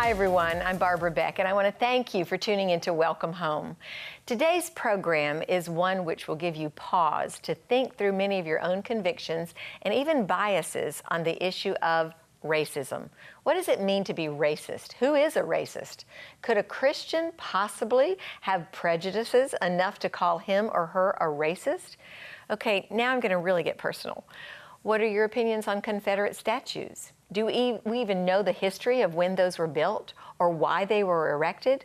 Hi, everyone. I'm Barbara Beck, and I want to thank you for tuning in to Welcome Home. Today's program is one which will give you pause to think through many of your own convictions and even biases on the issue of racism. What does it mean to be racist? Who is a racist? Could a Christian possibly have prejudices enough to call him or her a racist? Okay, now I'm going to really get personal. What are your opinions on Confederate statues? Do we even know the history of when those were built or why they were erected?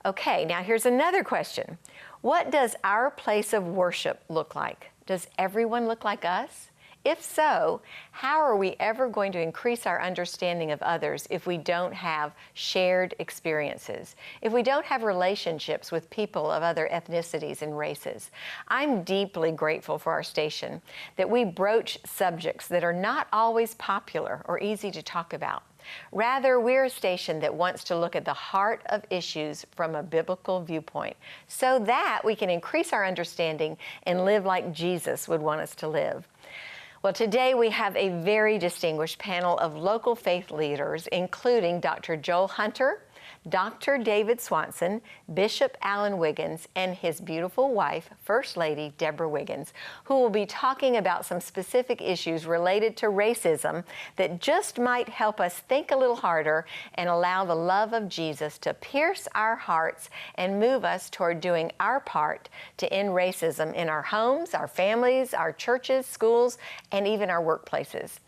Okay, now here's another question. What does our place of worship look like? Does everyone look like us? If so, how are we ever going to increase our understanding of others if we don't have shared experiences, if we don't have relationships with people of other ethnicities and races? I'm deeply grateful for our station that we broach subjects that are not always popular or easy to talk about. Rather, we're a station that wants to look at the heart of issues from a biblical viewpoint so that we can increase our understanding and live like Jesus would want us to live. Well, today we have a very distinguished panel of local faith leaders, including Dr. Joel Hunter, Dr. David Swanson, Bishop Alan Wiggins, and his beautiful wife, First Lady Deborah Wiggins, who will be talking about some specific issues related to racism that just might help us think a little harder and allow the love of Jesus to pierce our hearts and move us toward doing our part to end racism in our homes, our families, our churches, schools, and even our workplaces.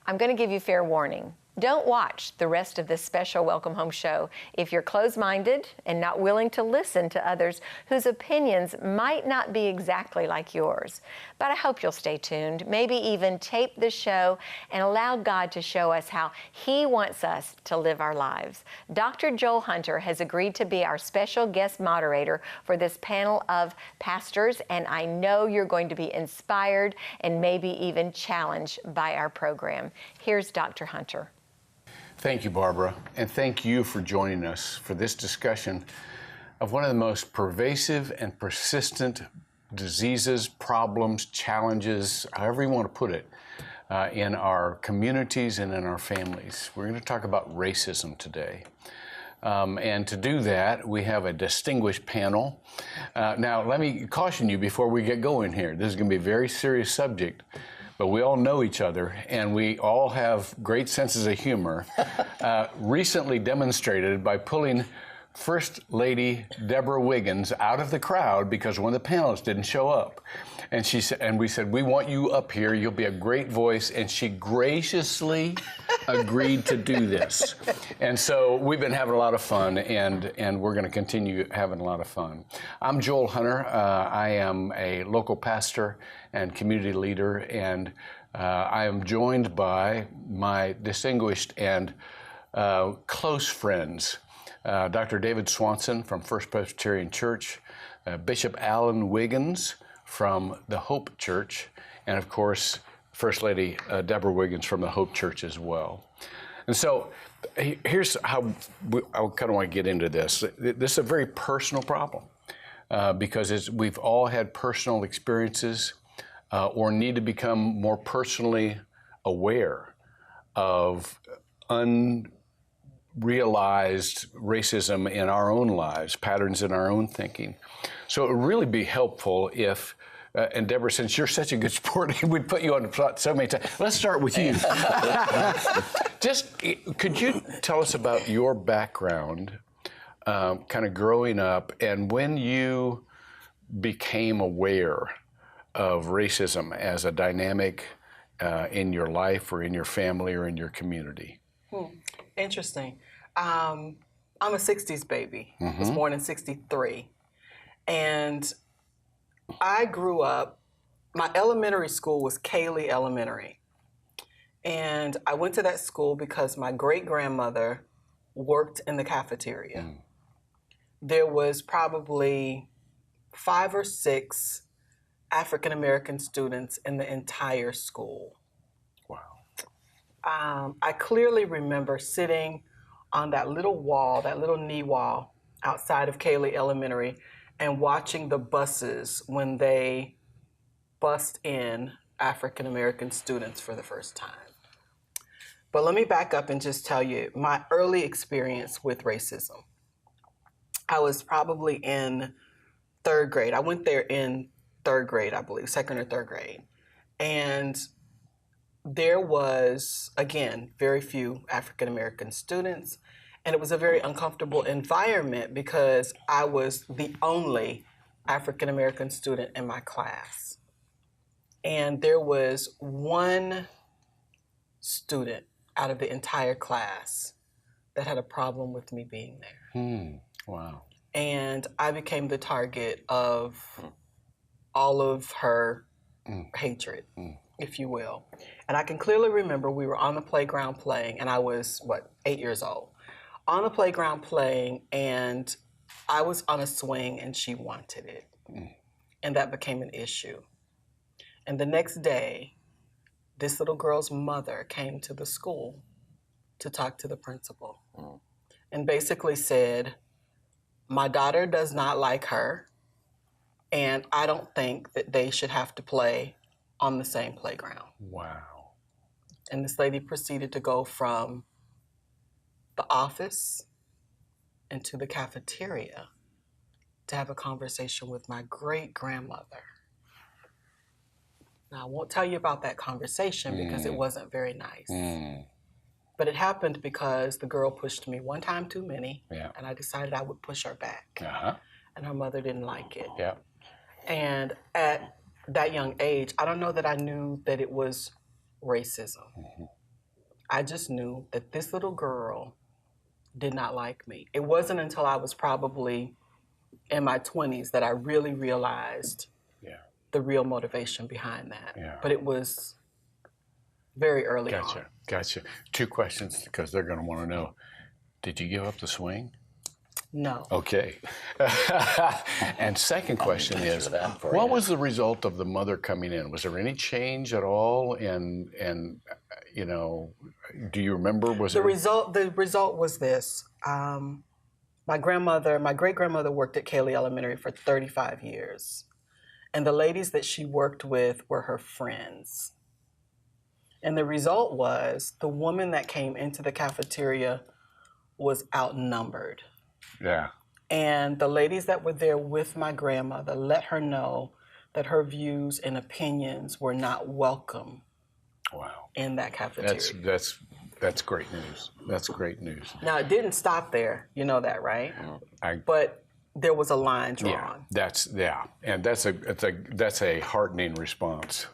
I'm going to give you fair warning. Don't watch the rest of this special Welcome Home show if you're closed-minded and not willing to listen to others whose opinions might not be exactly like yours. But I hope you'll stay tuned, maybe even tape the show and allow God to show us how He wants us to live our lives. Dr. Joel Hunter has agreed to be our special guest moderator for this panel of pastors, and I know you're going to be inspired and maybe even challenged by our program. Here's Dr. Hunter. Thank you, Barbara, and thank you for joining us for this discussion of one of the most pervasive and persistent diseases, problems, challenges, however you want to put it, in our communities and in our families. We're going to talk about racism today. And to do that, we have a distinguished panel. Now, let me caution you before we get going here. This is going to be a very serious subject. But we all know each other, and we all have great senses of humor, recently demonstrated by pulling First Lady Deborah Wiggins out of the crowd because one of the panelists didn't show up. And she said, and we said, "We want you up here. You'll be a great voice." And she graciously agreed to do this. And so we've been having a lot of fun, and we're going to continue having a lot of fun. I'm Joel Hunter. I am a local pastor and community leader, and I am joined by my distinguished and close friends, Dr. David Swanson from First Presbyterian Church, Bishop Alan Wiggins from the Hope Church, and of course, First Lady Deborah Wiggins from the Hope Church as well. And so here's how I kind of want to get into this. This is a very personal problem because we've all had personal experiences or need to become more personally aware of unrealized racism in our own lives, patterns in our own thinking. So it would really be helpful if, and Deborah, since you're such a good sport, we'd put you on the spot so many times. Let's start with you. Just, could you tell us about your background, kind of growing up, and when you became aware of racism as a dynamic in your life or in your family or in your community? Interesting. I'm a 60s baby. I was born in 63. And I grew up, my elementary school was Cayley Elementary. And I went to that school because my great-grandmother worked in the cafeteria. There was probably 5 or 6 African-American students in the entire school. Wow. I clearly remember sitting on that little wall, that little knee wall outside of Cayley Elementary, and watching the buses when they bussed in African-American students for the first time. But let me back up and just tell you my early experience with racism. I was probably in third grade. I went there in third grade, I believe, second or third grade. And there was, again, very few African American students. And it was a very uncomfortable environment because I was the only African American student in my class. And there was one student out of the entire class that had a problem with me being there. Wow. And I became the target of all of her hatred, if you will. And I can clearly remember we were on the playground playing, and I was, 8 years old. On the playground playing, and I was on a swing, and she wanted it. And that became an issue. And the next day, this little girl's mother came to the school to talk to the principal and basically said, my daughter does not like her, and I don't think that they should have to play on the same playground. Wow. And this lady proceeded to go from the office into the cafeteria to have a conversation with my great-grandmother. Now, I won't tell you about that conversation because it wasn't very nice. But it happened because the girl pushed me one time too many, and I decided I would push her back. And her mother didn't like it. And at that young age, I don't know that I knew that it was racism. I just knew that this little girl did not like me. It wasn't until I was probably in my 20s that I really realized the real motivation behind that. But it was very early on. Gotcha. 2 questions because they're going to want to know. Did you give up the swing? No. Okay. And second question is, what was the result of the mother coming in? Was there any change at all? And you know, do you remember? The result was this. My great-grandmother worked at Cayley Elementary for 35 years. And the ladies that she worked with were her friends. And the result was the woman that came into the cafeteria was outnumbered. And the ladies that were there with my grandmother let her know that her views and opinions were not welcome in that cafeteria. That's great news. That's great news. Now, it didn't stop there. You know that, right? But there was a line drawn. And that's a heartening response.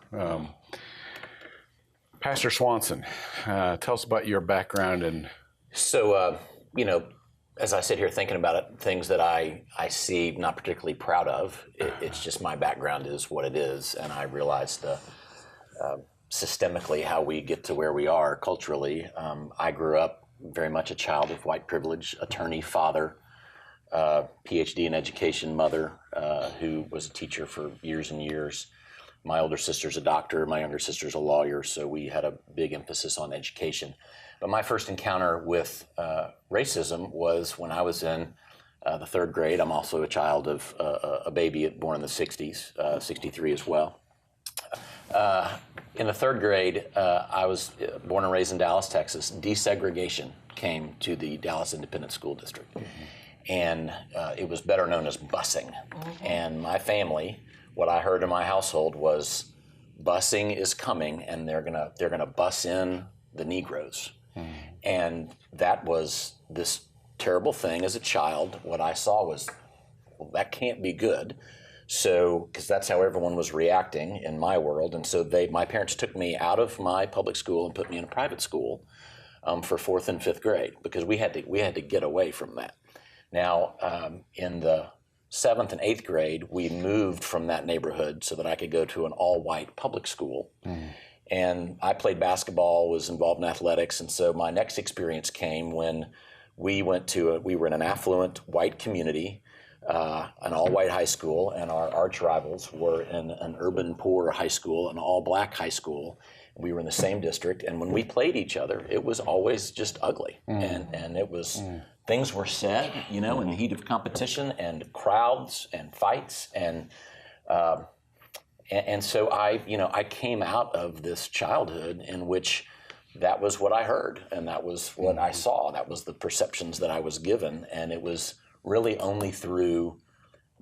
Pastor Swanson, tell us about your background and. So, you know, as I sit here thinking about it, things that I see not particularly proud of, it's just my background is what it is, and I realize systemically how we get to where we are culturally. I grew up very much a child of white privilege, attorney father, PhD in education mother, who was a teacher for years and years. My older sister's a doctor, my younger sister's a lawyer, so we had a big emphasis on education. But my first encounter with racism was when I was in the third grade. I'm also a child of a baby born in the 60s, 63 as well. In the third grade, I was born and raised in Dallas, Texas. Desegregation came to the Dallas Independent School District. And it was better known as busing. And my family, what I heard in my household was busing is coming, and they're gonna bus in the Negroes. And that was this terrible thing as a child. What I saw was, well, that can't be good. So, because that's how everyone was reacting in my world. And so my parents took me out of my public school and put me in a private school for 4th and 5th grade, because we had to get away from that. Now, in the 7th and 8th grade, we moved from that neighborhood so that I could go to an all-white public school. And I played basketball, was involved in athletics, and so my next experience came when we were in an affluent white community, an all-white high school, and our arch rivals were in an urban poor high school, an all-black high school. We were in the same district, and when we played each other, it was always just ugly, and it was things were said, you know, in the heat of competition, and crowds and fights, and so I came out of this childhood in which that was what I heard, and that was what I saw. That was the perceptions that I was given, and it was really only through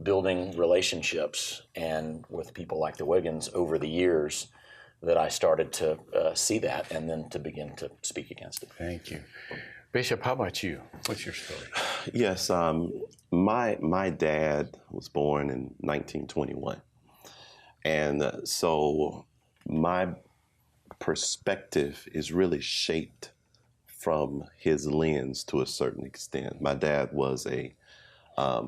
building relationships and with people like the Wiggins over the years that I started to see that and then to begin to speak against it. Thank you. Bishop, how about you? What's your story? Yes, my dad was born in 1921, and so my perspective is really shaped from his lens to a certain extent. My dad was a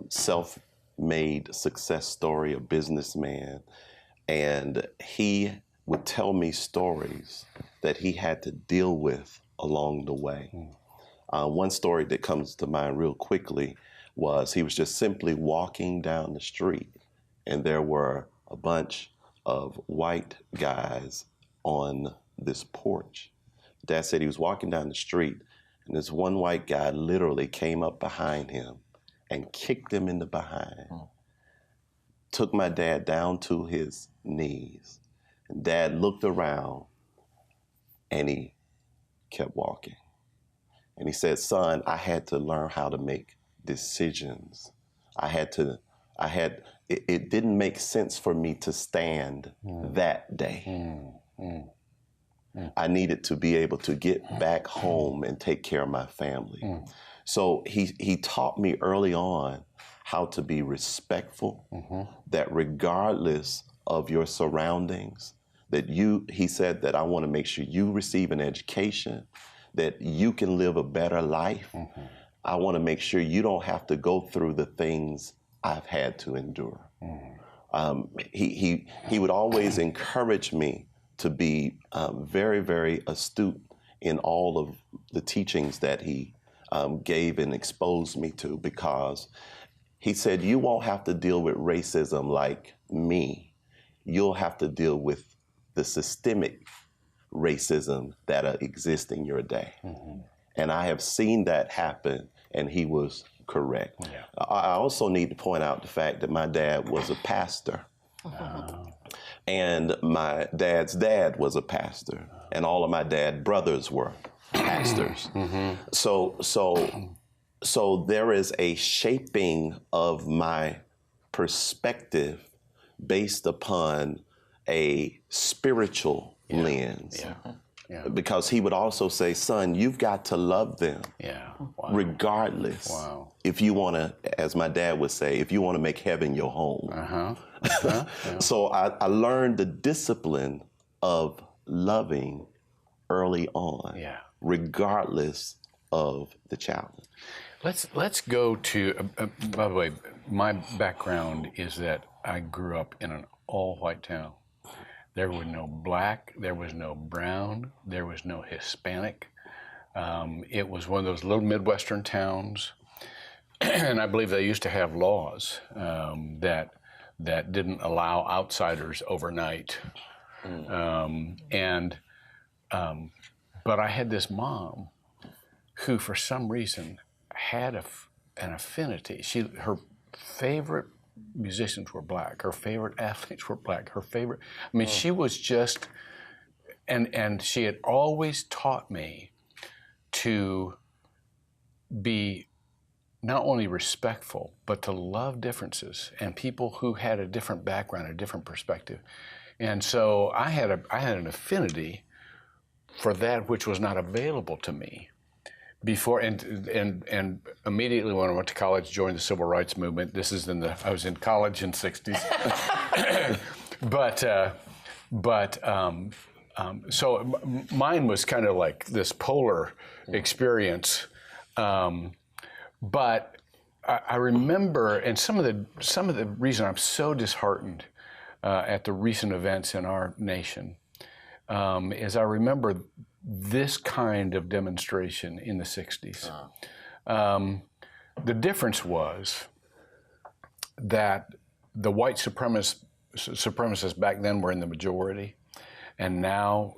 self-made success story, a businessman, and he would tell me stories that he had to deal with along the way. One story that comes to mind real quickly was he was just simply walking down the street, and there were a bunch of white guys on this porch. Dad said he was walking down the street, and this one white guy literally came up behind him and kicked him in the behind. Took my dad down to his knees. And Dad looked around, and he kept walking. And he said, "Son, I had to learn how to make decisions. It didn't make sense for me to stand that day. I needed to be able to get back home and take care of my family." So he taught me early on how to be respectful, that regardless of your surroundings, he said that I want to make sure you receive an education, that you can live a better life. I want to make sure you don't have to go through the things I've had to endure. He would always encourage me to be very, very astute in all of the teachings that he gave and exposed me to, because he said, you won't have to deal with racism like me. You'll have to deal with the systemic racism that exists in your day. And I have seen that happen, and he was correct. Yeah. I also need to point out the fact that my dad was a pastor. And my dad's dad was a pastor, and all of my dad's brothers were pastors. So there is a shaping of my perspective based upon a spiritual lens. Yeah. Because he would also say, son, you've got to love them regardless. If you want to, as my dad would say, if you want to make heaven your home. So I learned the discipline of loving early on, regardless of the challenge. Let's go to, by the way, my background is that I grew up in an all-white town. There was no black, there was no brown, there was no Hispanic. It was one of those little Midwestern towns, and I believe they used to have laws that didn't allow outsiders overnight. But I had this mom who, for some reason, had an affinity. Her favorite musicians were black. Her favorite athletes were black. She was just, and she had always taught me to be not only respectful, but to love differences and people who had a different background, a different perspective. And so I had an affinity for that which was not available to me before, and immediately when I went to college, joined the civil rights movement. This is I was in college in the 60s. So mine was kind of like this polar experience. But I remember, and some of the reason I'm so disheartened at the recent events in our nation is I remember this kind of demonstration in the 60s. The difference was that the white supremacists back then were in the majority, and now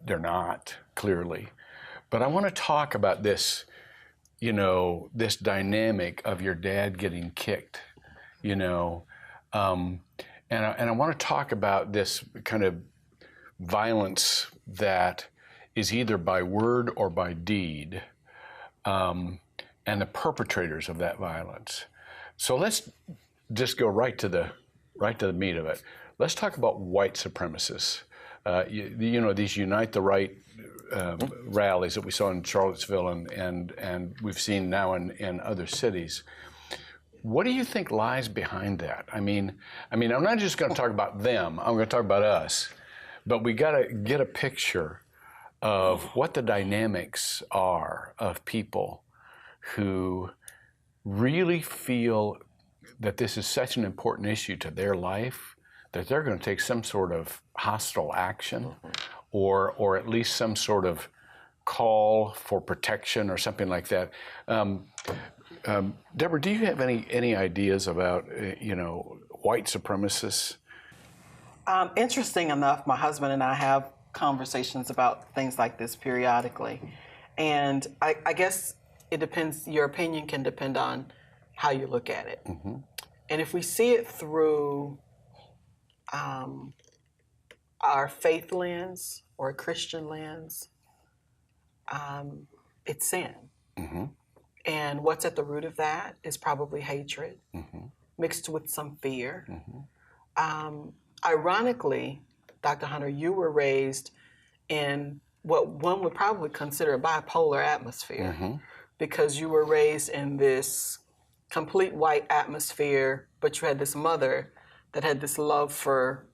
they're not, clearly. But I want to talk about this, this dynamic of your dad getting kicked, and I want to talk about this kind of violence that is either by word or by deed, and the perpetrators of that violence. So let's just go right to the meat of it. Let's talk about white supremacists. You know, these Unite the Right rallies that we saw in Charlottesville and we've seen now in other cities. What do you think lies behind that? I mean, I'm not just going to talk about them. I'm going to talk about us. But we got to get a picture of what the dynamics are of people who really feel that this is such an important issue to their life that they're going to take some sort of hostile action, or at least some sort of call for protection or something like that. Deborah, do you have any ideas about white supremacists? Interesting enough, my husband and I have conversations about things like this periodically. And I guess it depends, your opinion can depend on how you look at it. Mm-hmm. And if we see it through our faith lens or a Christian lens, it's sin. Mm-hmm. And what's at the root of that is probably hatred, mm-hmm. mixed with some fear. Mm-hmm. Ironically, Dr. Hunter, you were raised in what one would probably consider a bipolar atmosphere, mm-hmm. because you were raised in this complete white atmosphere, but you had this mother that had this love for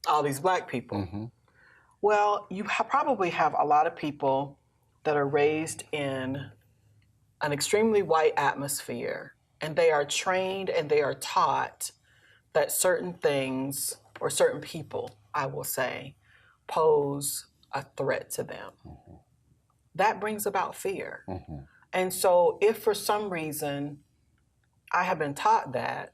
all these black people. Mm-hmm. Well, you probably have a lot of people that are raised in an extremely white atmosphere, and they are trained and they are taught that certain things, or certain people, I will say, pose a threat to them. Mm-hmm. That brings about fear. Mm-hmm. And so if for some reason I have been taught that,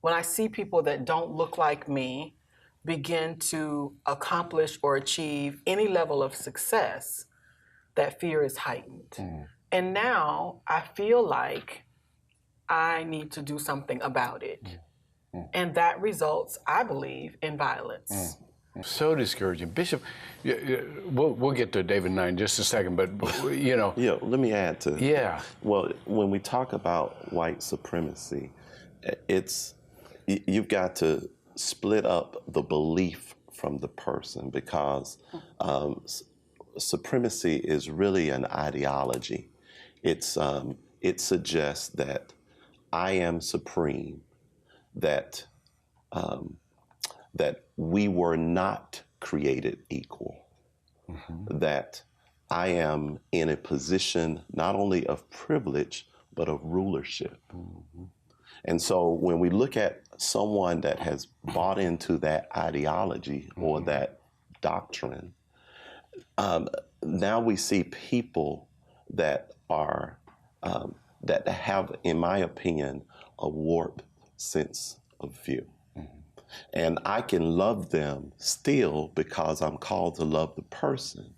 when I see people that don't look like me begin to accomplish or achieve any level of success, that fear is heightened. Mm. And now I feel like I need to do something about it. Mm. Mm. And that results, I believe, in violence. Mm. So discouraging. Bishop, we'll get to David and I in just a second, but Yeah, let me add to Yeah. Well, when we talk about white supremacy, you've got to split up the belief from the person, because supremacy is really an ideology. It suggests that I am supreme, that we were not created equal, mm-hmm. that I am in a position not only of privilege, but of rulership. Mm-hmm. And so when we look at someone that has bought into that ideology, mm-hmm. or that doctrine, now we see people that are, that have, in my opinion, a warped sense of view. Mm-hmm. And I can love them still because I'm called to love the person.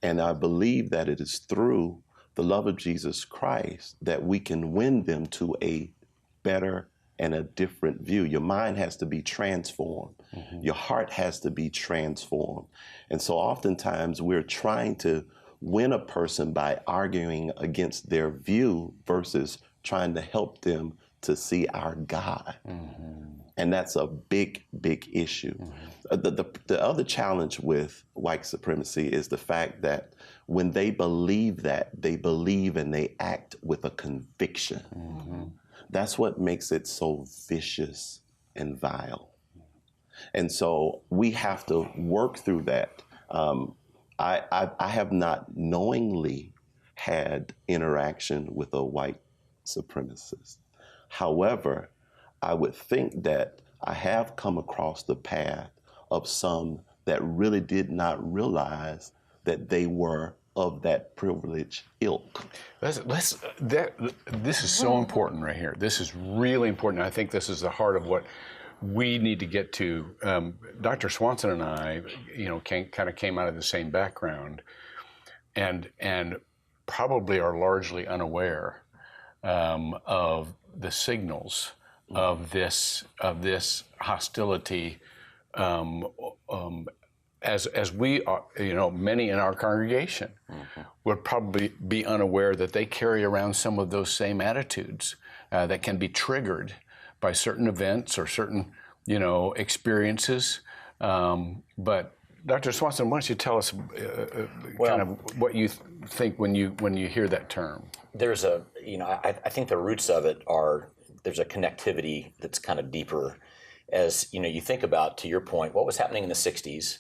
And I believe that it is through the love of Jesus Christ that we can win them to a better and a different view. Your mind has to be transformed. Mm-hmm. Your heart has to be transformed. And so oftentimes we're trying to win a person by arguing against their view versus trying to help them to see our God. Mm-hmm. And that's a big, big issue. Mm-hmm. The other challenge with white supremacy is the fact that when they believe that, they believe and they act with a conviction. Mm-hmm. That's what makes it so vicious and vile. And so we have to work through that. I have not knowingly had interaction with a white supremacist. However, I would think that I have come across the path of some that really did not realize that they were of that privileged ilk. This is so important right here. This is really important. I think this is the heart of what we need to get to. Dr. Swanson and I, kind of came out of the same background, and probably are largely unaware of the signals of this hostility as we are, many in our congregation would probably be unaware that they carry around some of those same attitudes that can be triggered by certain events or certain, experiences. But Dr. Swanson, why don't you tell us kind of what you think when you hear that term? There's I think the roots of it are, there's a connectivity that's kind of deeper. As you think about, to your point, what was happening in the 60s,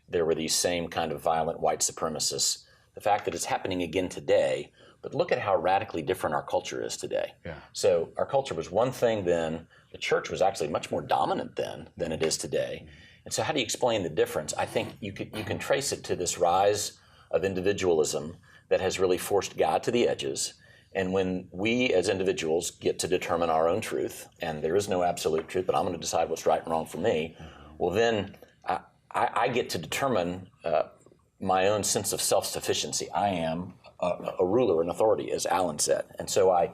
there were these same kind of violent white supremacists. The fact that it's happening again today, but look at how radically different our culture is today. Yeah. So our culture was one thing then, the church was actually much more dominant then than it is today. And so how do you explain the difference? I think you can trace it to this rise of individualism that has really forced God to the edges. And when we as individuals get to determine our own truth, and there is no absolute truth, but I'm going to decide what's right and wrong for me, well then I get to determine my own sense of self-sufficiency. I am a ruler, an authority, as Alan said. And so I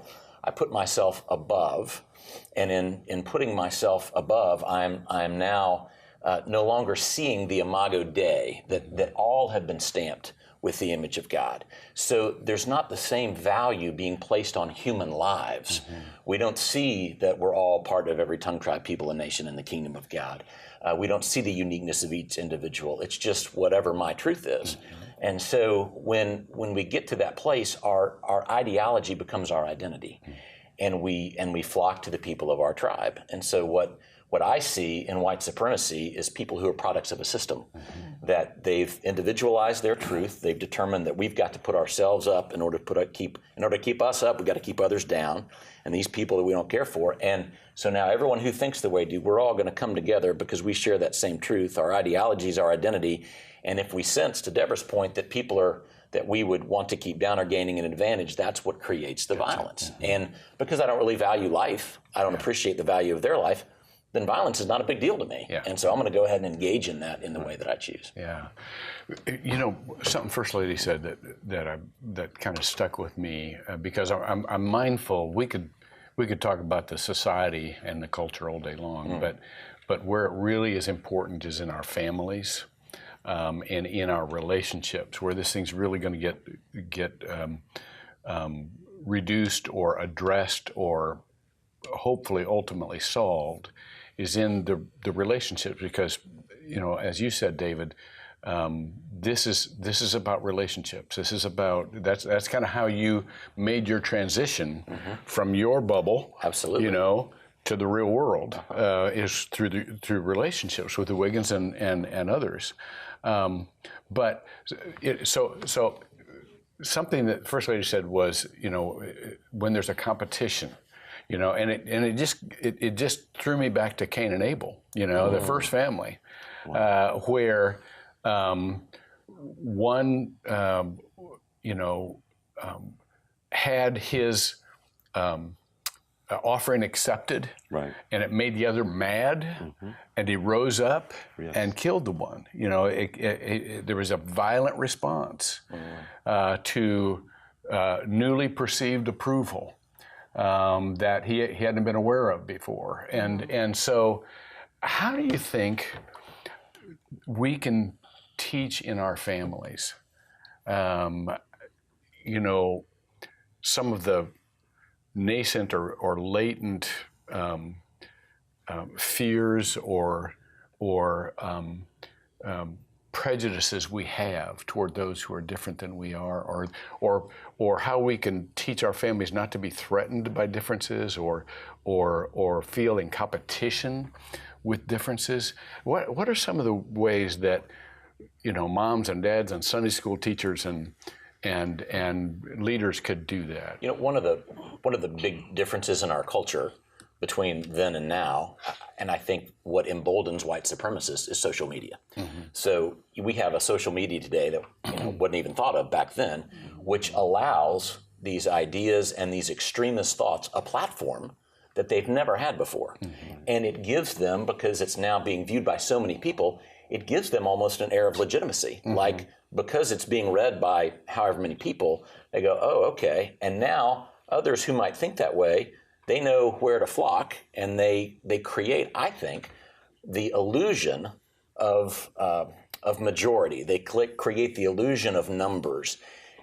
put myself above, and in putting myself above, I'm now no longer seeing the imago Dei, that all have been stamped with the image of God. So there's not the same value being placed on human lives. We don't see that we're all part of every tongue, tribe, people, and nation in the kingdom of God. We don't see the uniqueness of each individual. It's just whatever my truth is. And so when we get to that place, our ideology becomes our identity, and we flock to the people of our tribe. And so what I see in white supremacy is people who are products of a system, that they've individualized their truth. They've determined that we've got to put ourselves up in order to keep us up. We've got to keep others down, and these people that we don't care for. And so now everyone who thinks the way we do, we're all going to come together because we share that same truth. Our ideology is our identity. And if we sense, to Deborah's point, that people that we would want to keep down are gaining an advantage, that's what creates the violence. And because I don't really value life, I don't appreciate the value of their life, then violence is not a big deal to me. Yeah. And so I'm going to go ahead and engage in that in the way that I choose. Yeah. Something First Lady said that kind of stuck with me because I'm mindful. We could talk about the society and the culture all day long, but where it really is important is in our families and in our relationships, where this thing's really going to get reduced or addressed or hopefully ultimately solved, is in the relationships. Because as you said, David, this is about relationships. This is about that's kind of how you made your transition from your bubble, absolutely, to the real world, is through relationships with the Wiggins and others. But so something that First Lady said was, when there's a competition. And it just threw me back to Cain and Abel, the first family, where one, had his offering accepted, right, and it made the other mad, and he rose up and killed the one. There was a violent response to newly perceived approval. That he hadn't been aware of before. And so how do you think we can teach in our families, some of the nascent or latent fears or prejudices we have toward those who are different than we are, or how we can teach our families not to be threatened by differences or feel in competition with differences? What are some of the ways that moms and dads and Sunday school teachers and leaders could do that? One of the big differences in our culture between then and now, and I think what emboldens white supremacists, is social media. So we have a social media today that wasn't even thought of back then, which allows these ideas and these extremist thoughts a platform that they've never had before. And it gives them, because it's now being viewed by so many people, it gives them almost an air of legitimacy. Like, because it's being read by however many people, they go, oh, okay. And now others who might think that way, they know where to flock, and they create, I think, the illusion of of majority. They create the illusion of numbers.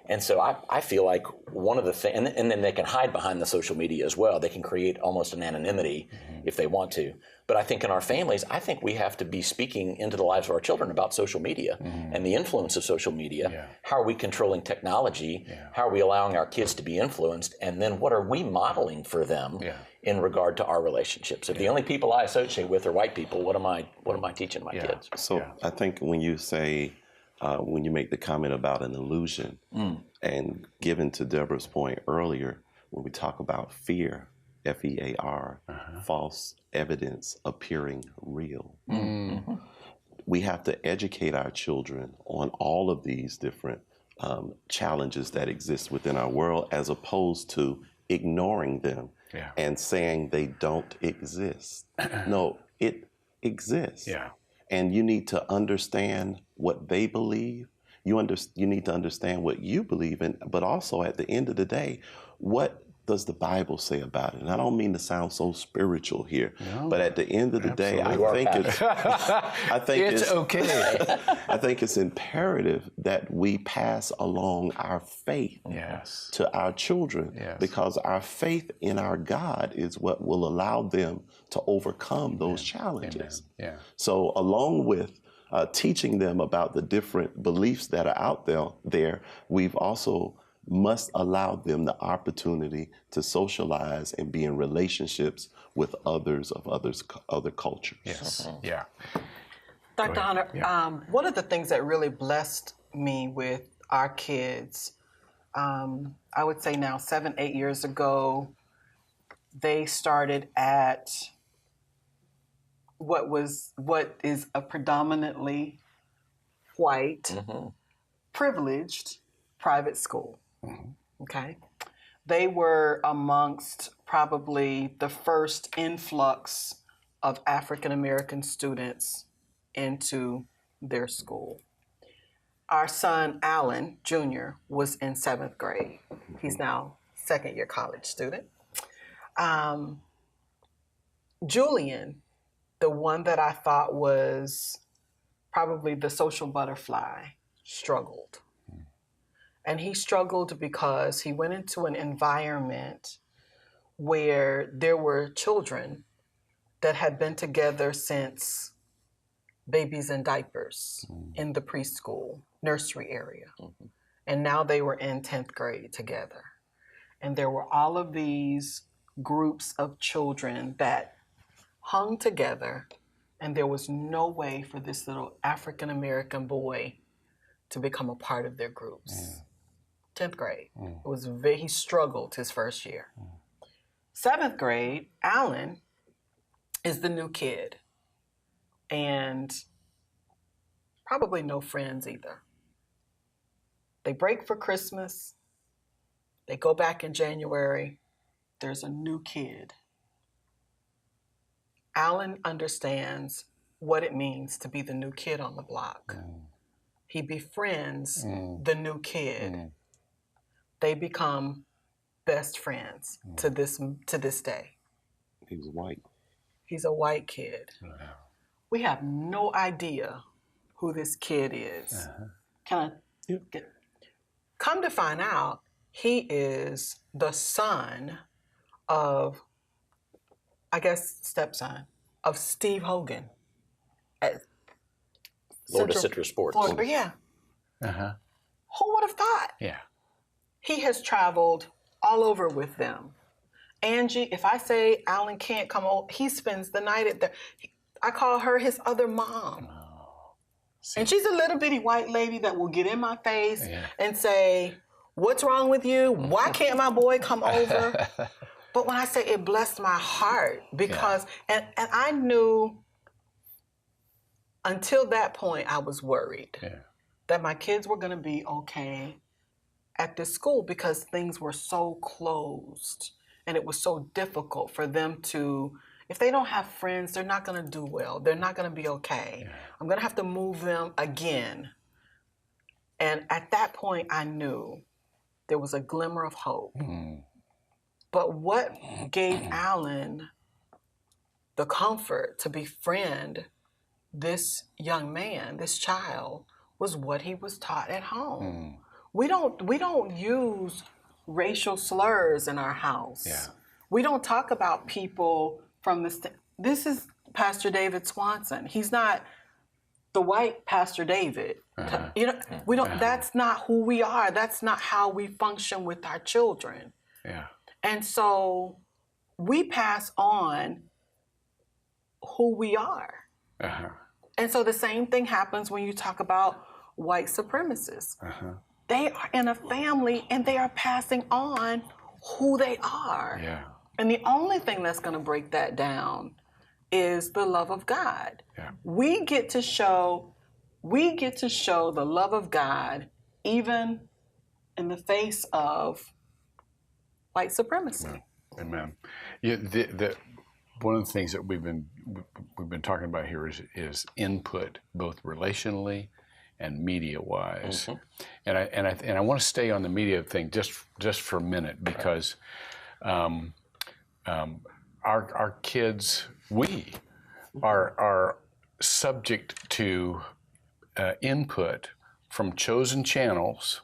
And so I feel like one of the things, and then they can hide behind the social media as well. They can create almost an anonymity if they want to. But I think in our families, I think we have to be speaking into the lives of our children about social media and the influence of social media. Yeah. How are we controlling technology? Yeah. How are we allowing our kids to be influenced? And then what are we modeling for them in regard to our relationships? If the only people I associate with are white people, what am I teaching my kids? So I think when you say, when you make the comment about an illusion, and given to Deborah's point earlier, when we talk about fear, FEAR, false evidence appearing real. We have to educate our children on all of these different challenges that exist within our world, as opposed to ignoring them and saying they don't exist. No, it exists. Yeah. And you need to understand what they believe. You need to understand what you believe in, but also at the end of the day, what does the Bible say about it? And I don't mean to sound so spiritual here, but at the end of the day, I think it's okay. I think it's imperative that we pass along our faith to our children, because our faith in our God is what will allow them to overcome those challenges. Yeah. So along with teaching them about the different beliefs that are out there, we've also must allow them the opportunity to socialize and be in relationships with others of other cultures. Yes. Yeah. Dr. Hunter, one of the things that really blessed me with our kids, I would say now 7, 8 years ago, they started at what is a predominantly white, privileged private school. Okay. They were amongst probably the first influx of African American students into their school. Our son, Alan Jr., was in 7th grade. He's now second-year college student. Julian, the one that I thought was probably the social butterfly, struggled. And he struggled because he went into an environment where there were children that had been together since babies in diapers in the preschool, nursery area. And now they were in 10th grade together. And there were all of these groups of children that hung together, and there was no way for this little African American boy to become a part of their groups. 10th grade. It was he struggled his first year. 7th grade, Alan is the new kid, and probably no friends either. They break for Christmas. They go back in January. There's a new kid. Alan understands what it means to be the new kid on the block. He befriends the new kid. They become best friends to this day. He was white. He's a white kid. We have no idea who this kid is. Can I get? Come to find out, he is the son of, I guess, stepson of Steve Hogan at Florida Citrus Sports. Florida, yeah. Who would have thought? Yeah. He has traveled all over with them. Angie, if I say Alan can't come over, he spends the night at there. I call her his other mom. And she's a little bitty white lady that will get in my face and say, "What's wrong with you? Why can't my boy come over?" But when I say it blessed my heart, because, and I knew until that point I was worried that my kids were going to be okay at this school because things were so closed and it was so difficult for them to, if they don't have friends, they're not going to do well. They're not going to be okay. I'm going to have to move them again. And at that point, I knew there was a glimmer of hope. But what gave Alan the comfort to befriend this young man, this child, was what he was taught at home. We don't use racial slurs in our house. Yeah. We don't talk about people from this is Pastor David Swanson. He's not the white Pastor David. You know, we don't. That's not who we are. That's not how we function with our children. Yeah. And so we pass on who we are. And so the same thing happens when you talk about white supremacists. They are in a family and they are passing on who they are. Yeah. And the only thing that's going to break that down is the love of God. Yeah. We get to show the love of God even in the face of white supremacy. Amen. Yeah, one of the things that we've been talking about here is input, both relationally and media-wise. And I want to stay on the media thing just for a minute because our kids, we are subject to input from chosen channels.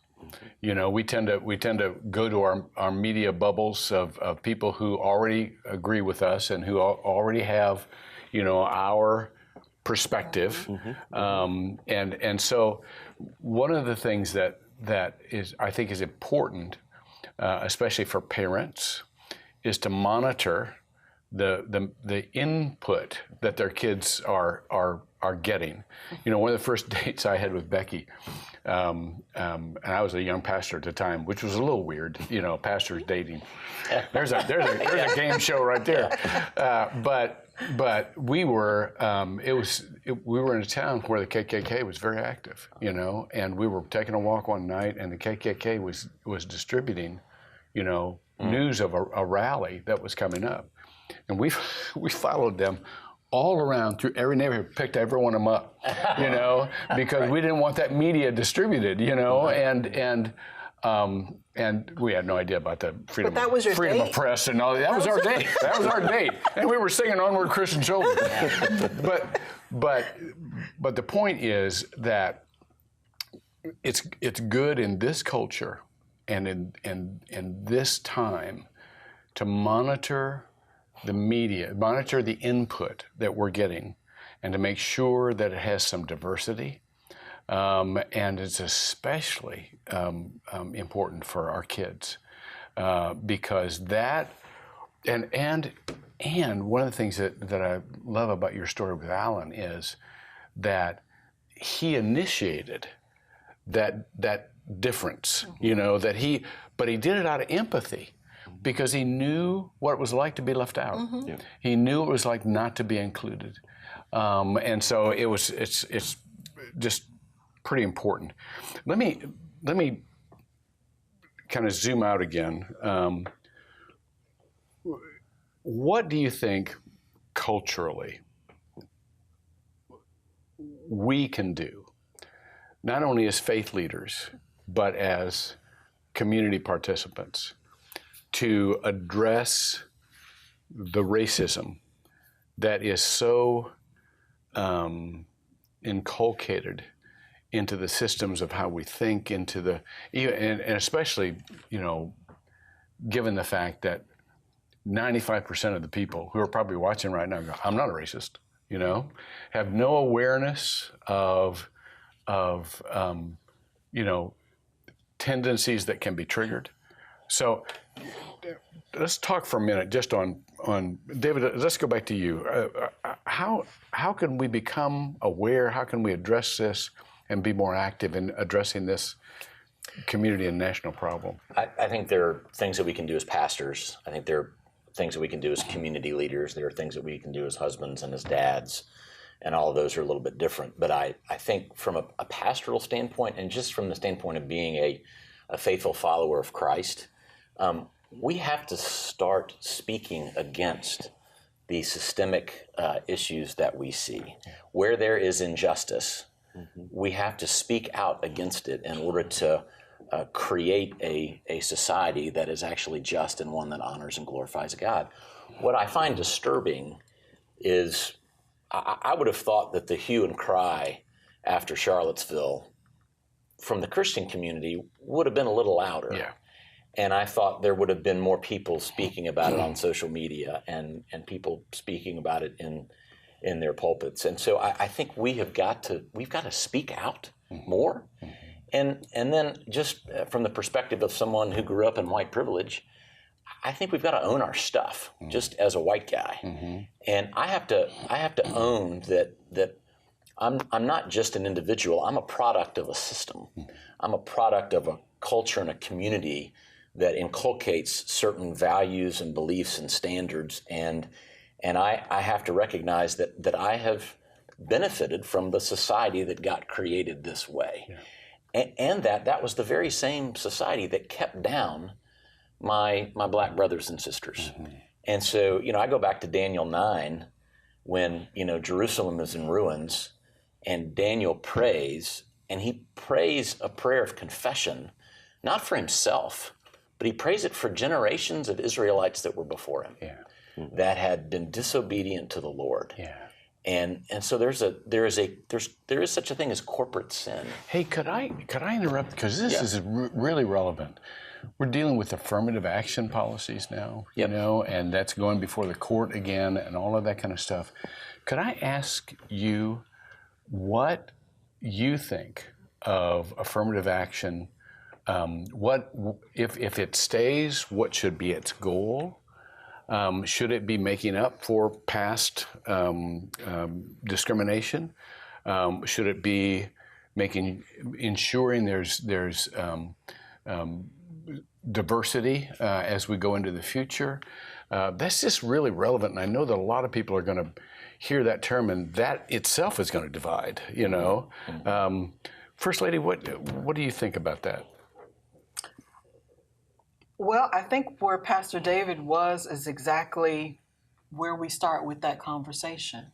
You know, we tend to go to our media bubbles of people who already agree with us and who already have, you know, our perspective. And so one of the things that is, I think, is important, especially for parents, is to monitor the input that their kids are getting. You know, one of the first dates I had with Becky, and I was a young pastor at the time, which was a little weird. You know, pastors dating. There's a game show right there. But we were we were in a town where the KKK was very active. You know, and we were taking a walk one night, and the KKK was distributing, you know, news of a rally that was coming up. And we followed them all around through every neighborhood, picked every one of them up, you know, because we didn't want that media distributed, you know, and we had no idea about the freedom of press and all that. That was our date. That was our date, and we were singing "Onward, Christian Soldier." But the point is that it's good in this culture and in this time to monitor the media, monitor the input that we're getting, and to make sure that it has some diversity. And it's especially important for our kids because that, and one of the things that I love about your story with Alan is that he initiated that difference, you know, but he did it out of empathy. Because he knew what it was like to be left out. Yeah. He knew it was like not to be included, and so it's just pretty important. Let me kind of zoom out again. What do you think culturally we can do, not only as faith leaders but as community participants, to address the racism that is so inculcated into the systems of how we think, and especially, you know, given the fact that 95% of the people who are probably watching right now go, "I'm not a racist," you know, have no awareness of you know, tendencies that can be triggered. So let's talk for a minute just on David. Let's go back to you. How can we become aware? How can we address this and be more active in addressing this community and national problem? I think there are things that we can do as pastors. I think there are things that we can do as community leaders. There are things that we can do as husbands and as dads, and all of those are a little bit different. But I think from a pastoral standpoint, and just from the standpoint of being a faithful follower of Christ, we have to start speaking against the systemic issues that we see. Where there is injustice, we have to speak out against it in order to create a society that is actually just and one that honors and glorifies God. What I find disturbing is I would have thought that the hue and cry after Charlottesville from the Christian community would have been a little louder. Yeah. And I thought there would have been more people speaking about it on social media and people speaking about it in their pulpits. And so I think we've got to speak out more. And then just from the perspective of someone who grew up in white privilege, I think we've got to own our stuff just as a white guy. And I have to own that I'm not just an individual. I'm a product of a system. I'm a product of a culture and a community that inculcates certain values and beliefs and standards. And I have to recognize that I have benefited from the society that got created this way. Yeah. And that was the very same society that kept down my black brothers and sisters. And so, I go back to Daniel 9 when, Jerusalem is in ruins and Daniel prays, and he prays a prayer of confession, not for himself, but he prays it for generations of Israelites that were before him, that had been disobedient to the Lord. Yeah. And so there is such a thing as corporate sin. Hey, could I interrupt, because this is really relevant. We're dealing with affirmative action policies now, and that's going before the court again and all of that kind of stuff. Could I ask you what you think of affirmative action? What if it stays? What should be its goal? Should it be making up for past discrimination? Should it be ensuring there's diversity as we go into the future? That's just really relevant, and I know that a lot of people are going to hear that term, and that itself is going to divide. First Lady, what do you think about that? Well, I think where Pastor David was is exactly where we start with that conversation.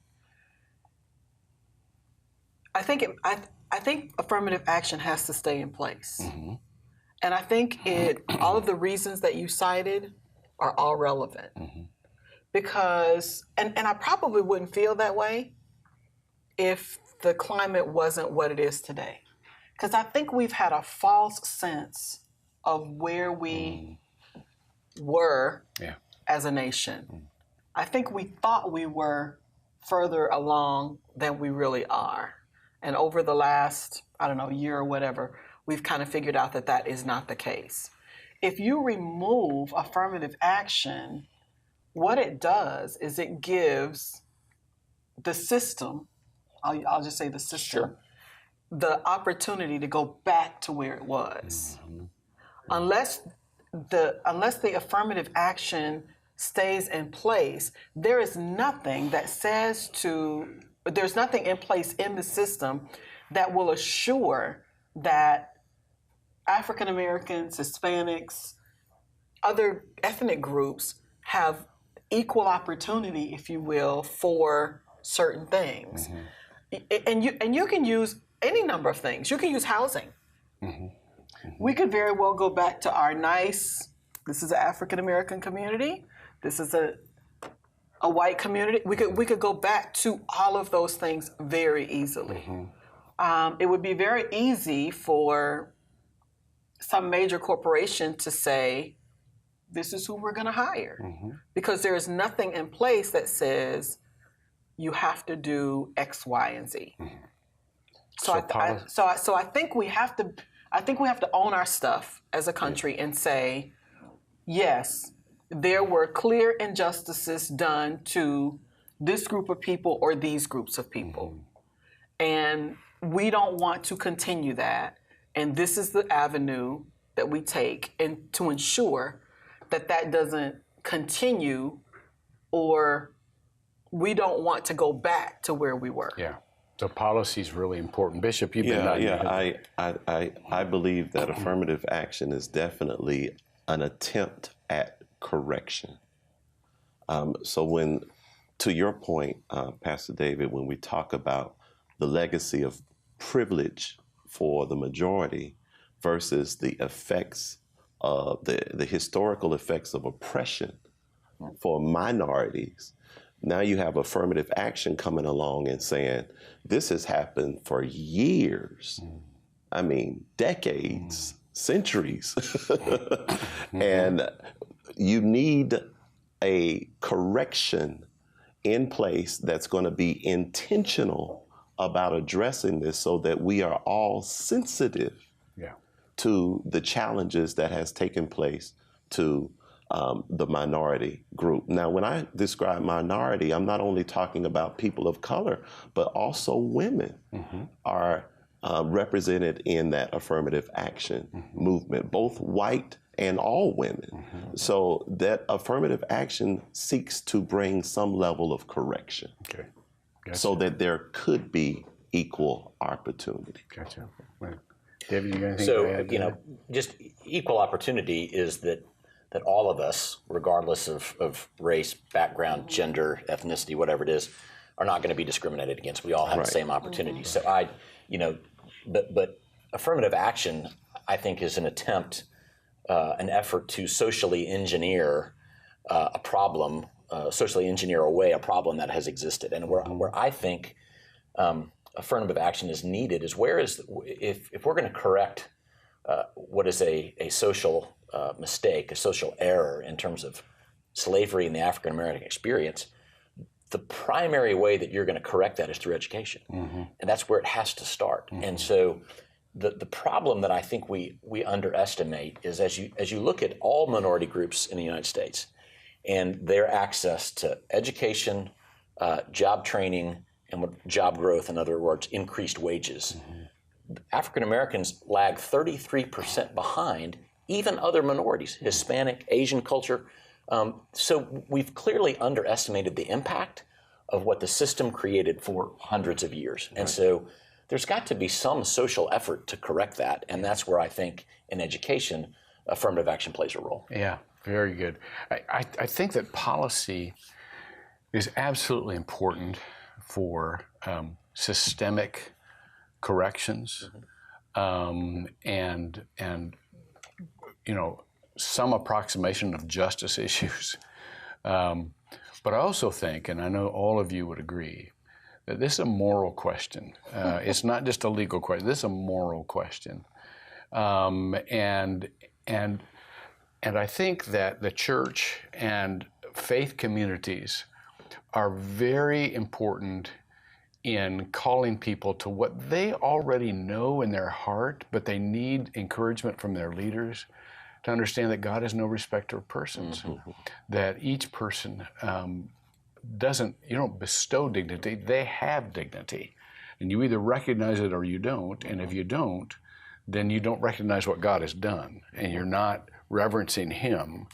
I think affirmative action has to stay in place. And I think all of the reasons that you cited are all relevant. Because, and I probably wouldn't feel that way if the climate wasn't what it is today. Because I think we've had a false sense of where we were as a nation. I think we thought we were further along than we really are. And over the last, year or whatever, we've kind of figured out that is not the case. If you remove affirmative action, what it does is it gives the system, I'll just say the system, the opportunity to go back to where it was. Unless the affirmative action stays in place, there's nothing in place in the system that will assure that African Americans, Hispanics, other ethnic groups have equal opportunity, if you will, for certain things. And you can use any number of things. You can use housing. We could very well go back to our this is an African American community, this is a white community. We could go back to all of those things very easily. It would be very easy for some major corporation to say, this is who we're going to hire, because there is nothing in place that says you have to do X, Y, and Z. So I think we have to own our stuff as a country and say, yes, there were clear injustices done to this group of people or these groups of people, and we don't want to continue that. And this is the avenue that we take, and to ensure that doesn't continue, or we don't want to go back to where we were. Yeah. So policy is really important. Bishop, you've been I believe that affirmative action is definitely an attempt at correction. So when, to your point, Pastor David, when we talk about the legacy of privilege for the majority versus the effects of the historical effects of oppression for minorities, Now you have affirmative action coming along and saying, this has happened for years. I mean, decades, centuries. And you need a correction in place that's going to be intentional about addressing this so that we are all sensitive to the challenges that has taken place to the minority group. Now, when I describe minority, I'm not only talking about people of color, but also women are represented in that affirmative action movement, both white and all women. So that affirmative action seeks to bring some level of correction so that there could be equal opportunity. Gotcha. Well, David, you got anything So, to add to that? just equal opportunity is that all of us, regardless of race, background, gender, ethnicity, whatever it is, are not going to be discriminated against. We all have the same opportunities. So but affirmative action, I think, is an attempt, an effort to socially engineer a problem, socially engineer away a problem that has existed. And where I think affirmative action is needed is if we're going to correct what is a social mistake, a social error in terms of slavery and the African American experience, the primary way that you're going to correct that is through education. And that's where it has to start. And so the problem that I think we underestimate is as you look at all minority groups in the United States and their access to education, job training, and job growth, in other words, increased wages, African Americans lag 33% behind even other minorities, Hispanic, Asian culture. So we've clearly underestimated the impact of what the system created for hundreds of years. And so there's got to be some social effort to correct that. And that's where I think in education, affirmative action plays a role. Yeah, very good. I think that policy is absolutely important for systemic corrections and some approximation of justice issues. But I also think, and I know all of you would agree, that this is a moral question. It's not just a legal question. This is a moral question. And I think that the church and faith communities are very important in calling people to what they already know in their heart, but they need encouragement from their leaders to understand that God is no respecter of persons, that each person you don't bestow dignity, they have dignity. And you either recognize it or you don't, and if you don't, then you don't recognize what God has done, and you're not reverencing Him.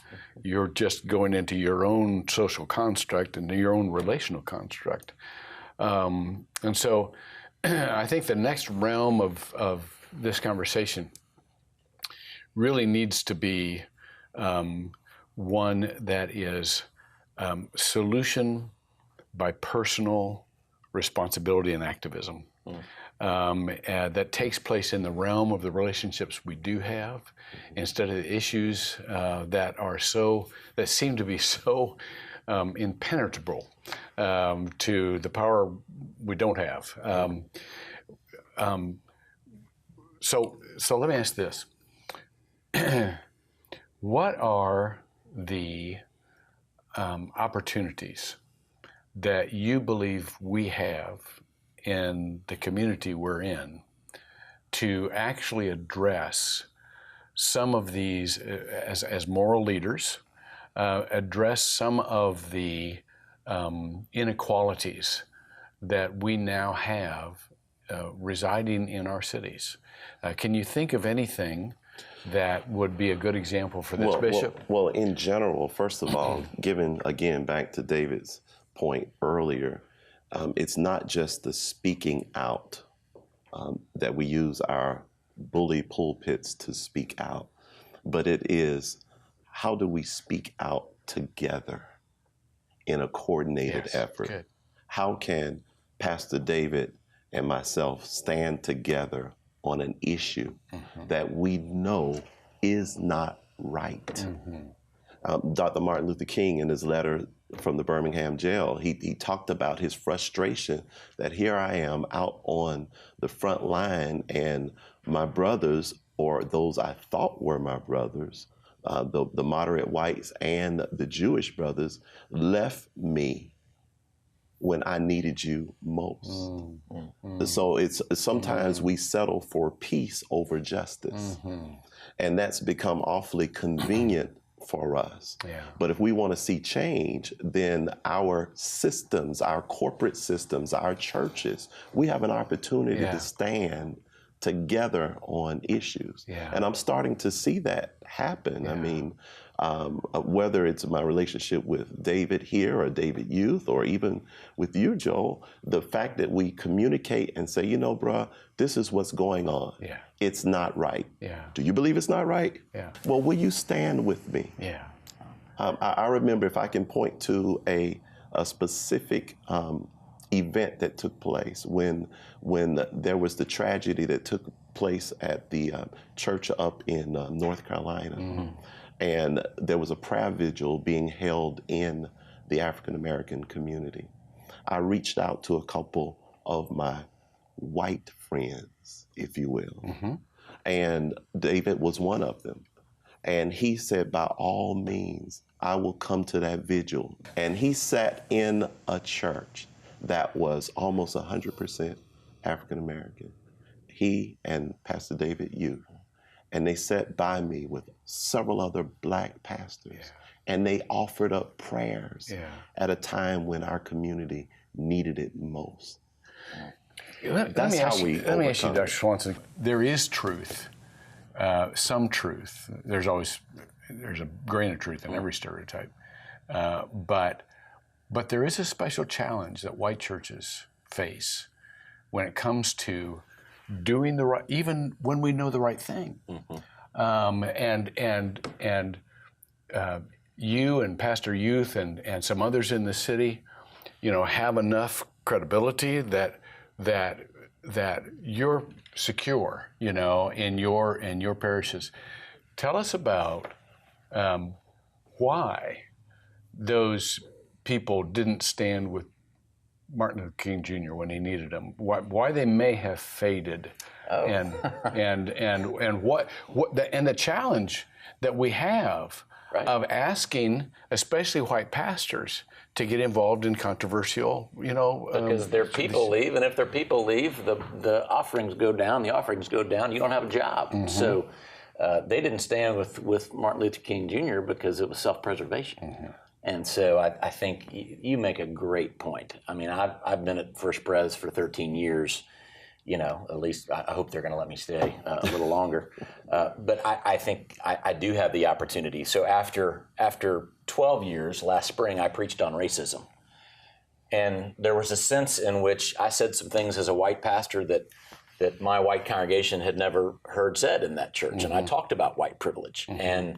You're just going into your own social construct and your own relational construct. And so I think the next realm of this conversation really needs to be one that is solution by personal responsibility and activism. That takes place in the realm of the relationships we do have, instead of the issues that seem to be so impenetrable to the power we don't have. So let me ask this. What are the opportunities that you believe we have in the community we're in to actually address some of these as moral leaders, address some of the inequalities that we now have residing in our cities? Can you think of anything that would be a good example for this, Bishop? Well, in general, first of all, given, again, back to David's point earlier, it's not just the speaking out that we use our bully pulpits to speak out, but it is how do we speak out together in a coordinated effort? Good. How can Pastor David and myself stand together on an issue that we know is not right? Dr. Martin Luther King, in his letter from the Birmingham jail. He talked about his frustration that here I am out on the front line, and my brothers, or those I thought were my brothers, the moderate whites and the Jewish brothers, left me when I needed you most. So it's sometimes we settle for peace over justice, and that's become awfully convenient for us. Yeah. But if we want to see change, then our systems, our corporate systems, our churches, we have an opportunity Yeah. to stand together on issues. Yeah. And I'm starting to see that happen. I mean, whether it's my relationship with David here or David Youth or even with you, Joel, the fact that we communicate and say, you know, bruh, this is what's going on. Yeah. It's not right. Yeah. Do you believe it's not right? Yeah. Well, will you stand with me? Yeah. I remember, if I can point to a specific event that took place when there was the tragedy that took place at the church up in North Carolina. And there was a prayer vigil being held in the African American community. I reached out to a couple of my white friends, if you will, and David was one of them. And he said, by all means, I will come to that vigil. And he sat in a church that was almost 100% African American. He and Pastor David Youth. And they sat by me with several other black pastors. And they offered up prayers at a time when our community needed it most. Let That's me how ask we you, overcome. Dr. Swanson, there is truth, some truth. There's a grain of truth in every stereotype. But there is a special challenge that white churches face when it comes to doing the right, even when we know the right thing. You and Pastor Youth and some others in the city, have enough credibility that you're secure, in your parishes. Tell us about why those people didn't stand with Martin Luther King Jr. when he needed them. Why they may have faded, and what the challenge that we have of asking, especially white pastors, to get involved in controversial, because their people leave, and if their people leave, the offerings go down. The offerings go down. You don't have a job. So they didn't stand with Martin Luther King Jr. because it was self-preservation. And so I think you make a great point. I mean, I've been at First Pres for 13 years. At least I hope they're going to let me stay a little longer. But I think I do have the opportunity. So after 12 years, last spring, I preached on racism. And there was a sense in which I said some things as a white pastor that my white congregation had never heard said in that church. And I talked about white privilege. And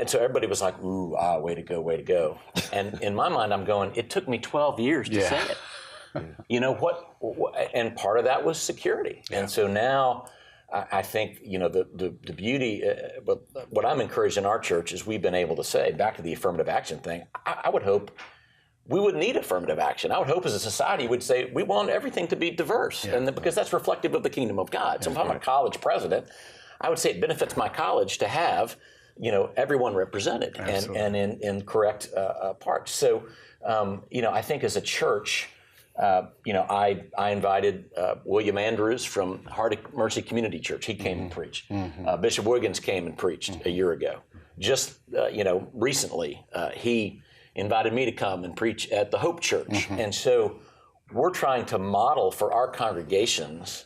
so everybody was like, ooh, way to go, way to go. And in my mind, I'm going, it took me 12 years to say it. And part of that was security. And so now I think, the beauty, but what I'm encouraged in our church is we've been able to say, back to the affirmative action thing, I would hope we wouldn't need affirmative action. I would hope as a society we'd say we want everything to be diverse, because that's reflective of the kingdom of God. So if I'm a college president, I would say it benefits my college to have everyone represented and in correct parts. So, I think as a church, I invited William Andrews from Heart of Mercy Community Church. He came and preached. Bishop Wiggins came and preached a year ago. Just, recently, he invited me to come and preach at the Hope Church. And so we're trying to model for our congregations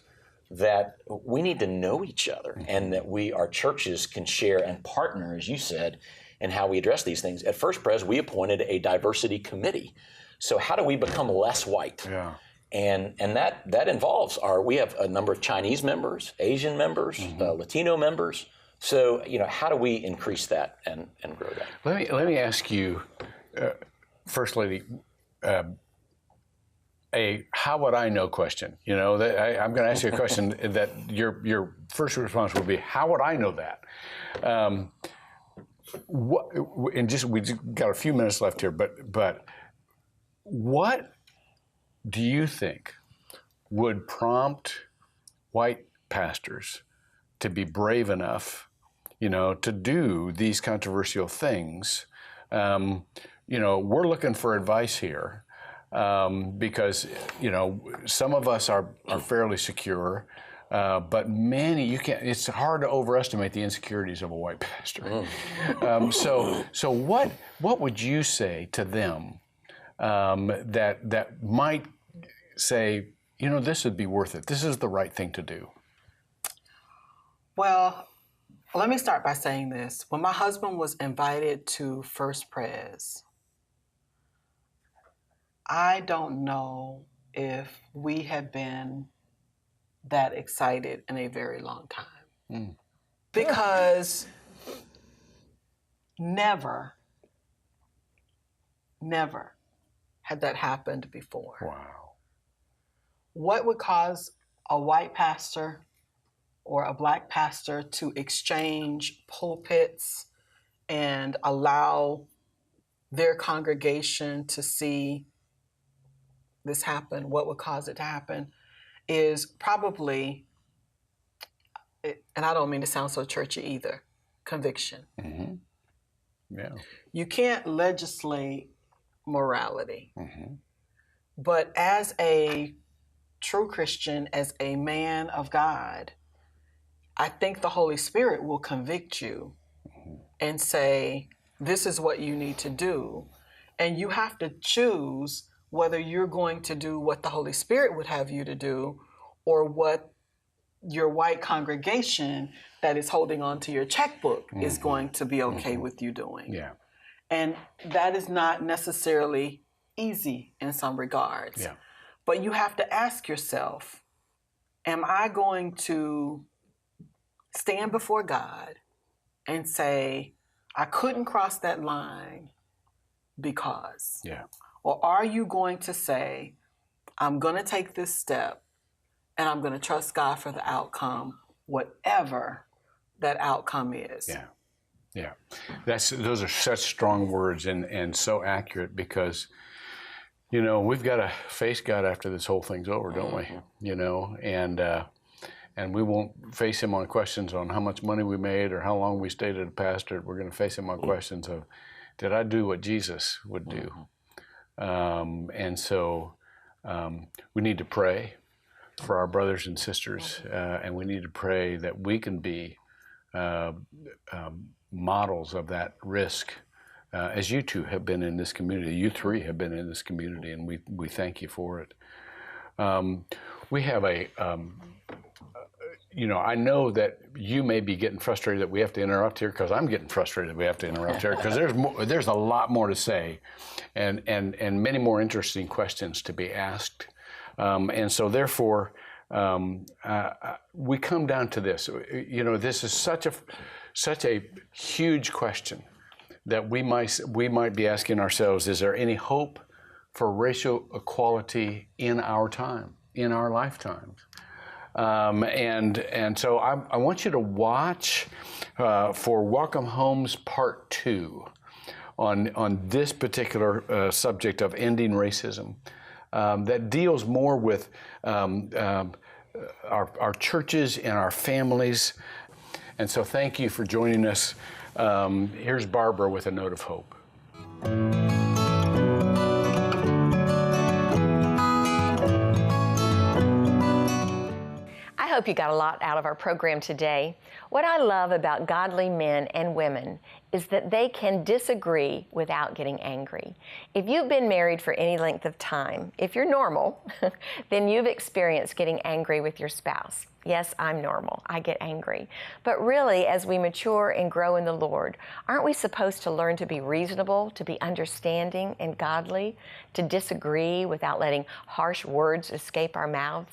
that we need to know each other and that our churches can share and partner, as you said, in how we address these things. At First Pres, we appointed a diversity committee. So how do we become less white? Yeah. And that involves we have a number of Chinese members, Asian members, Latino members. So, how do we increase that and grow that? Let me ask you, First Lady, a how would I know question. I'm going to ask you a question that your first response will be, how would I know that? what, and we just got a few minutes left here, but what do you think would prompt white pastors to be brave enough, to do these controversial things? We're looking for advice here because, some of us are fairly secure. But many, it's hard to overestimate the insecurities of a white pastor. So what would you say to them that might say, this would be worth it. This is the right thing to do? Well, let me start by saying this. When my husband was invited to First Pres, I don't know if we had been that excited in a very long time. Because never had that happened before. Wow. What would cause a white pastor or a black pastor to exchange pulpits and allow their congregation to see this happen? What would cause it to happen is probably, and I don't mean to sound so churchy either, conviction. Mm-hmm. Yeah. You can't legislate morality. Mm-hmm. But as a true Christian, as a man of God, I think the Holy Spirit will convict you and say, this is what you need to do. And you have to choose whether you're going to do what the Holy Spirit would have you to do or what your white congregation that is holding on to your checkbook is going to be okay with you doing. Yeah. And that is not necessarily easy in some regards. Yeah. But you have to ask yourself, am I going to stand before God and say, I couldn't cross that line because? Yeah. Or are you going to say, I'm going to take this step and I'm going to trust God for the outcome, whatever that outcome is? Yeah. Yeah. Those are such strong words and so accurate because, we've got to face God after this whole thing's over, don't we? And we won't face him on questions on how much money we made or how long we stayed at a pastorate. We're going to face him on questions of, did I do what Jesus would do? And so we need to pray for our brothers and sisters, and we need to pray that we can be models of that risk, as you two have been in this community. You three have been in this community, and we thank you for it. We have I know that you may be getting frustrated that we have to interrupt here, because I'm getting frustrated that we have to interrupt here, because there's a lot more to say and many more interesting questions to be asked. And so therefore, we come down to this. This is such a huge question that we might be asking ourselves, is there any hope for racial equality in our time, in our lifetimes? And so I want you to watch for Welcome Homes Part 2 on this particular subject of ending racism, that deals more with our churches and our families. And so thank you for joining us. Here's Barbara with a note of hope. I hope you got a lot out of our program today. What I love about godly men and women is that they can disagree without getting angry. If you've been married for any length of time, if you're normal, then you've experienced getting angry with your spouse. Yes, I'm normal. I get angry. But really, as we mature and grow in the Lord, aren't we supposed to learn to be reasonable, to be understanding and godly, to disagree without letting harsh words escape our mouths?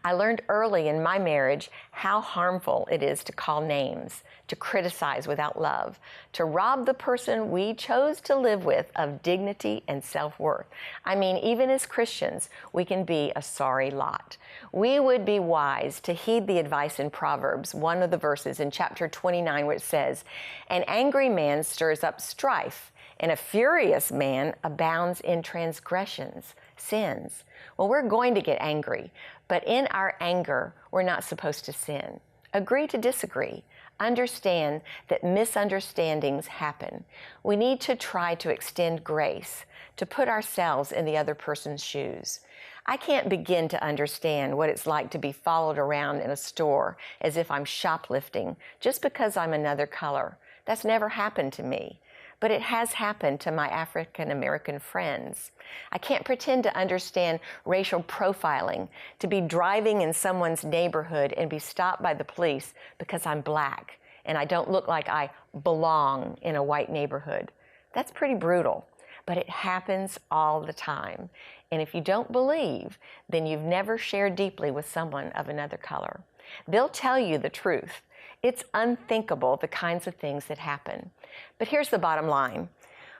I learned early in my marriage how harmful it is to call names, to criticize without love, to rob the person we chose to live with of dignity and self-worth. I mean, even as Christians, we can be a sorry lot. We would be wise to heed heed the advice in Proverbs, one of the verses in chapter 29, which says, "An angry man stirs up strife, and a furious man abounds in transgressions," sins. Well, we're going to get angry, but in our anger, we're not supposed to sin. Agree to disagree. Understand that misunderstandings happen. We need to try to extend grace, to put ourselves in the other person's shoes. I can't begin to understand what it's like to be followed around in a store as if I'm shoplifting just because I'm another color. That's never happened to me, but it has happened to my African American friends. I can't pretend to understand racial profiling, to be driving in someone's neighborhood and be stopped by the police because I'm black and I don't look like I belong in a white neighborhood. That's pretty brutal, but it happens all the time. And if you don't believe, then you've never shared deeply with someone of another color. They'll tell you the truth. It's unthinkable, the kinds of things that happen. But here's the bottom line.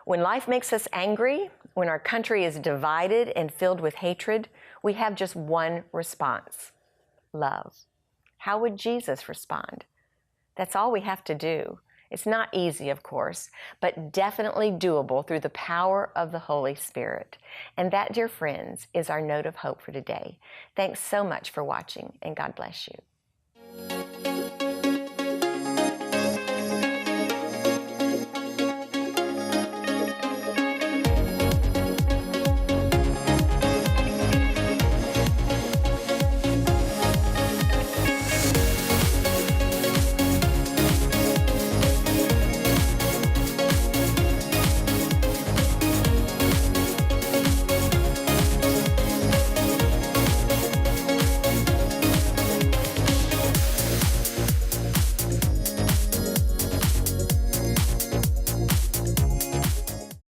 When life makes us angry, when our country is divided and filled with hatred, we have just one response: love. How would Jesus respond? That's all we have to do. It's not easy, of course, but definitely doable through the power of the Holy Spirit. And that, dear friends, is our note of hope for today. Thanks so much for watching, and God bless you.